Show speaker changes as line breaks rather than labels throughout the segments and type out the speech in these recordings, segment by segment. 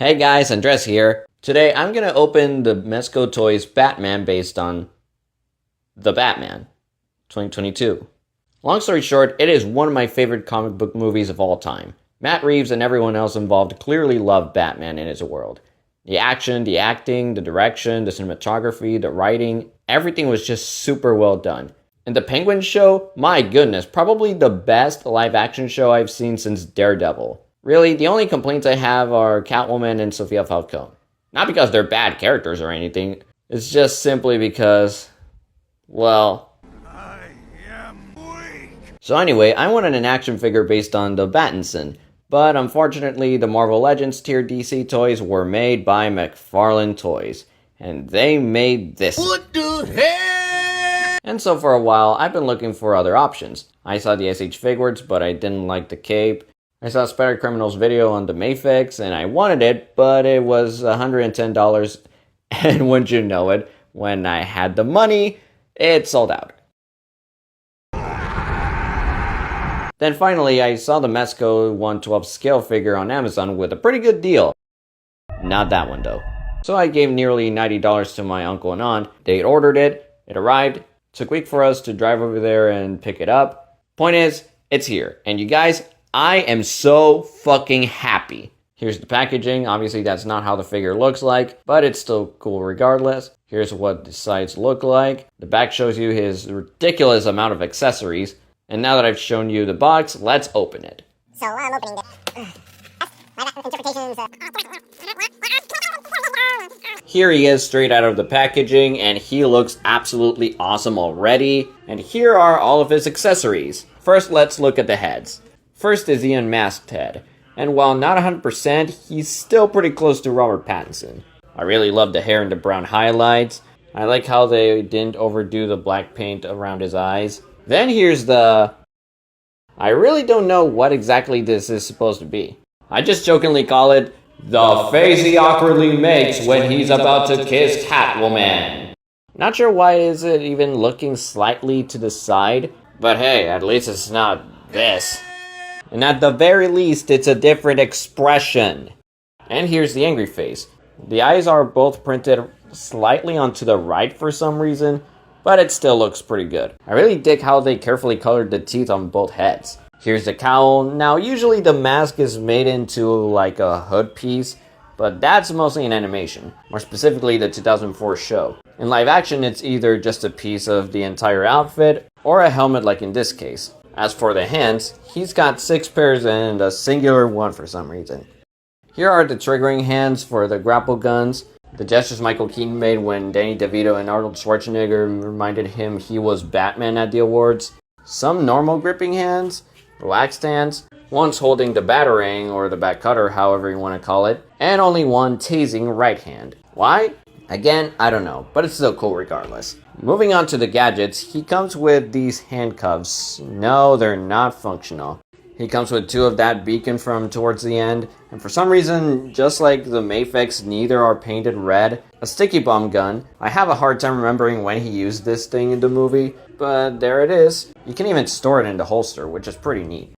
Hey guys, Andres here. Today I'm going to open the MezcoToys Batman based on The Batman 2022. Long story short, it is one of my favorite comic book movies of all time. Matt Reeves and everyone else involved clearly loved Batman in his world. The action, the acting, the direction, the cinematography, the writing, everything was just super well done. And the Penguin show, my goodness, probably the best live action show I've seen since Daredevil. Really, the only complaints I have are Catwoman and Sophia Falcone. Not because they're bad characters or anything, it's just simply because, well, I am weak. So anyway, I wanted an action figure based on the Battinson, but unfortunately the Marvel Legends tier DC toys were made by McFarlane Toys, and they made this. What the hell? And so for a while, I've been looking for other options. I saw the SH Figuarts, but I didn't like the cape. I saw Spider Criminal's video on the Mayfix, and I wanted it, but it was $110, and wouldn't you know it, when I had the money, it sold out. Then finally, I saw the Mezco 1/12 scale figure on Amazon with a pretty good deal. Not that one though. So I gave nearly $90 to my uncle and aunt. They ordered it, it arrived, took a week for us to drive over there and pick it up. Point is, it's here, and you guys, I am so fucking happy. Here's the packaging. Obviously, that's not how the figure looks like, but it's still cool regardless. Here's what the sides look like. The back shows you his ridiculous amount of accessories. And now that I've shown you the box, let's open it.
So I'm opening it. Interpretations.
Here he is straight out of the packaging, and he looks absolutely awesome already. And here are all of his accessories. First, let's look at the heads. First is the unmasked head, and while not 100%, he's still pretty close to Robert Pattinson. I really love the hair and the brown highlights. I like how they didn't overdo the black paint around his eyes. Then here's the... I really don't know what exactly this is supposed to be. I just jokingly call it the face he awkwardly makes when he's about to kiss Catwoman. Not sure why is it even looking slightly to the side, but hey, at least it's not this. And at the very least, it's a different expression. And here's the angry face. The eyes are both printed slightly onto the right for some reason, but it still looks pretty good. I really dig how they carefully colored the teeth on both heads. Here's the cowl. Now, usually the mask is made into like a hood piece, but that's mostly an animation, more specifically the 2004 show. In live action, it's either just a piece of the entire outfit or a helmet like in this case. As for the hands, he's got 6 pairs and a singular one for some reason. Here are the triggering hands for the grapple guns, the gestures Michael Keaton made when Danny DeVito and Arnold Schwarzenegger reminded him he was Batman at the awards, some normal gripping hands, relaxed hands, one's holding the Batarang or the Bat Cutter, however you want to call it, and only one tasing right hand. Why? Again, I don't know, but it's still cool regardless. Moving on to the gadgets, he comes with these handcuffs. No, they're not functional. He comes with 2 of that beacon from towards the end, and for some reason, just like the Mayfix, neither are painted red. A sticky bomb gun. I have a hard time remembering when he used this thing in the movie, but there it is. You can even store it in the holster, which is pretty neat.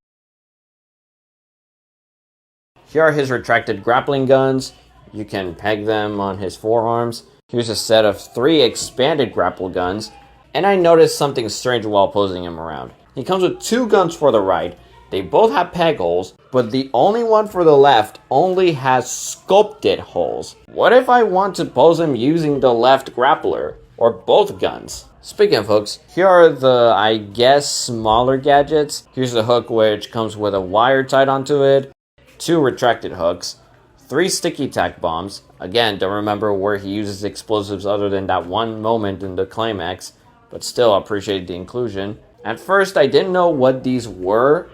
Here are his retracted grappling guns. You can peg them on his forearms. Here's a set of 3 expanded grapple guns, and I noticed something strange while posing him around. He comes with 2 guns for the right. They both have peg holes, but the only one for the left only has sculpted holes. What if I want to pose him using the left grappler, or both guns? Speaking of hooks, here are the, I guess, smaller gadgets. Here's the hook which comes with a wire tied onto it, 2 retracted hooks, 3 sticky tack bombs. Again, don't remember where he uses explosives other than that one moment in the climax, but still appreciate the inclusion. At first, I didn't know what these were.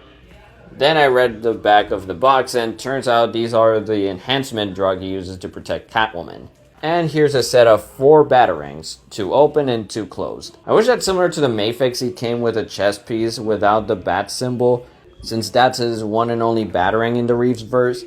Then I read the back of the box, and turns out these are the enhancement drug he uses to protect Catwoman. And here's a set of 4 Batarangs, 2 open and 2 closed. I wish that similar to the Mayfix, he came with a chest piece without the bat symbol, since that's his one and only Batarang in the Reeves verse.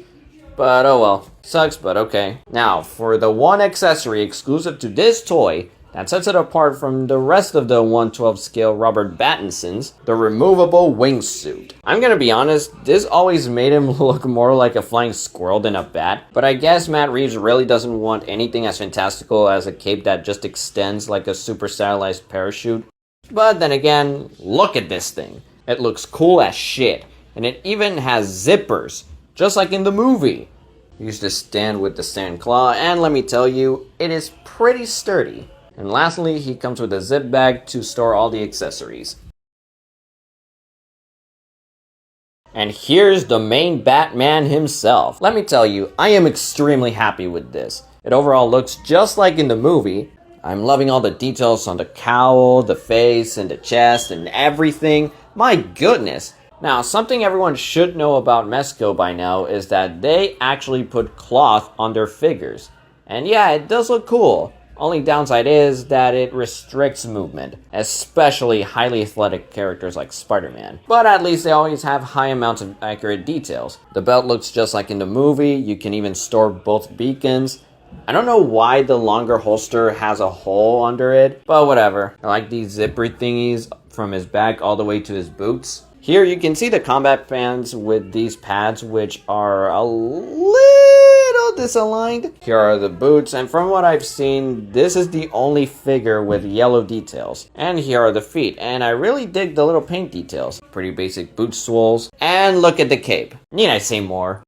But oh well, sucks but okay. Now, for the one accessory exclusive to this toy that sets it apart from the rest of the 1/12 scale Robert Pattinson's, the removable wingsuit. I'm gonna be honest, this always made him look more like a flying squirrel than a bat, but I guess Matt Reeves really doesn't want anything as fantastical as a cape that just extends like a super stylized parachute. But then again, look at this thing. It looks cool as shit, and it even has zippers, just like in the movie. Use this stand with the sand claw, and let me tell you, it is pretty sturdy. And lastly, he comes with a zip bag to store all the accessories. And here's the main Batman himself. Let me tell you, I am extremely happy with this. It overall looks just like in the movie. I'm loving all the details on the cowl, the face, and the chest, and everything. My goodness! Now, something everyone should know about Mezco by now is that they actually put cloth on their figures. And yeah, it does look cool. Only downside is that it restricts movement, especially highly athletic characters like Spider-Man. But at least they always have high amounts of accurate details. The belt looks just like in the movie. You can even store both beacons. I don't know why the longer holster has a hole under it, but whatever. I like these zipper thingies from his back all the way to his boots. Here you can see the combat pants with these pads, which are a little disaligned. Here are the boots, and from what I've seen, this is the only figure with yellow details. And here are the feet, and I really dig the little paint details. Pretty basic boot soles. And look at the cape. Need I say more?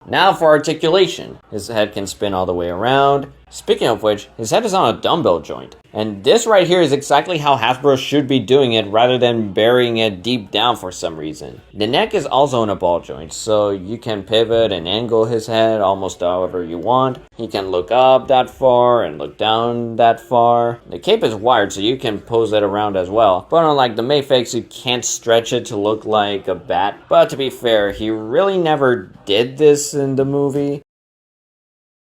Now for articulation. His head can spin all the way around. Speaking of which, his head is on a dumbbell joint. And this right here is exactly how Hasbro should be doing it rather than burying it deep down for some reason. The neck is also in a ball joint, so you can pivot and angle his head almost however you want. He can look up that far and look down that far. The cape is wired so you can pose it around as well. But unlike the Mayfix, you can't stretch it to look like a bat. But to be fair, he really never did this in the movie.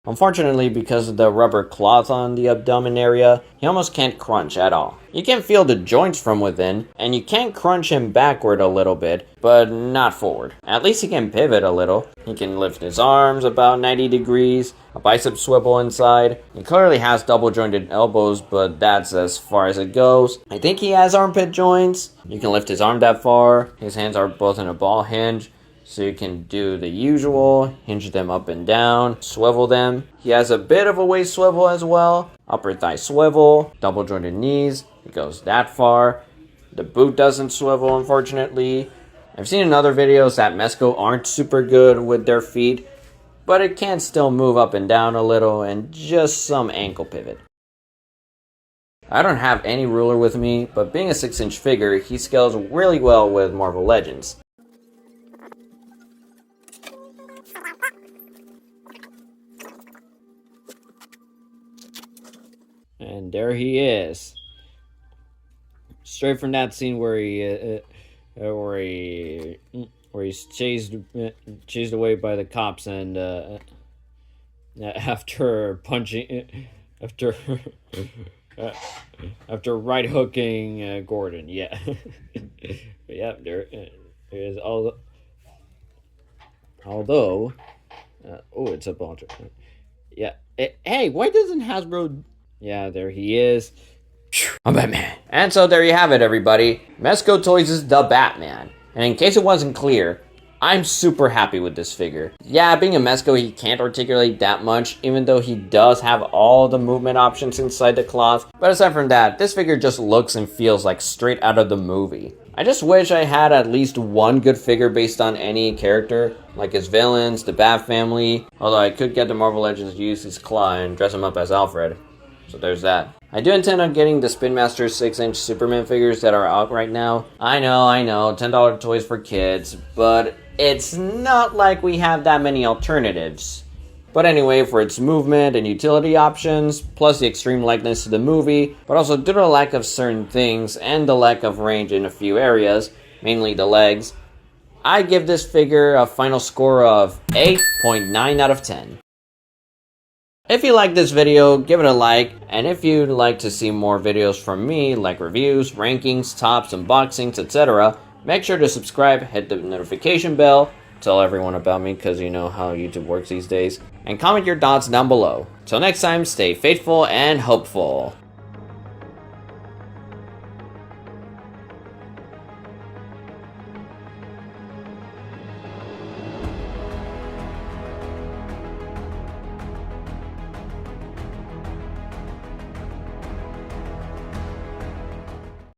Unfortunately, because of the rubber cloth on the abdomen area, he almost can't crunch at all. You can feel the joints from within, and you can crunch him backward a little bit, but not forward. At least he can pivot a little. He can lift his arms about 90 degrees, a bicep swivel inside. He clearly has double jointed elbows, but that's as far as it goes. I think he has armpit joints. You can lift his arm that far. His hands are both in a ball hinge. So you can do the usual, hinge them up and down, swivel them. He has a bit of a waist swivel as well. Upper thigh swivel, double jointed knees. It goes that far. The boot doesn't swivel, unfortunately. I've seen in other videos that Mezco aren't super good with their feet, but it can still move up and down a little and just some ankle pivot. I don't have any ruler with me, but being a 6-inch figure, he scales really well with Marvel Legends. And there he is, straight from that scene where he's chased away by the cops, and after right hooking Gordon, yeah, yeah, there is although it's a bunch of yeah. Hey, why doesn't Hasbro? Yeah, there he is. I'm Batman. And so there you have it, everybody. MezcoToys is the Batman. And in case it wasn't clear, I'm super happy with this figure. Yeah, being a Mezco, he can't articulate that much, even though he does have all the movement options inside the cloth. But aside from that, this figure just looks and feels like straight out of the movie. I just wish I had at least one good figure based on any character, like his villains, the Bat family, although I could get the Marvel Legends to use his claw and dress him up as Alfred. So there's that. I do intend on getting the Spin Master 6-inch Superman figures that are out right now. I know, $10 toys for kids, but it's not like we have that many alternatives. But anyway, for its movement and utility options, plus the extreme likeness to the movie, but also due to the lack of certain things and the lack of range in a few areas, mainly the legs, I give this figure a final score of 8.9 out of 10. If you like this video, give it a like, and if you'd like to see more videos from me, like reviews, rankings, tops, unboxings, etc., make sure to subscribe, hit the notification bell, tell everyone about me because you know how YouTube works these days. And comment your thoughts down below. Till next time, stay faithful and hopeful.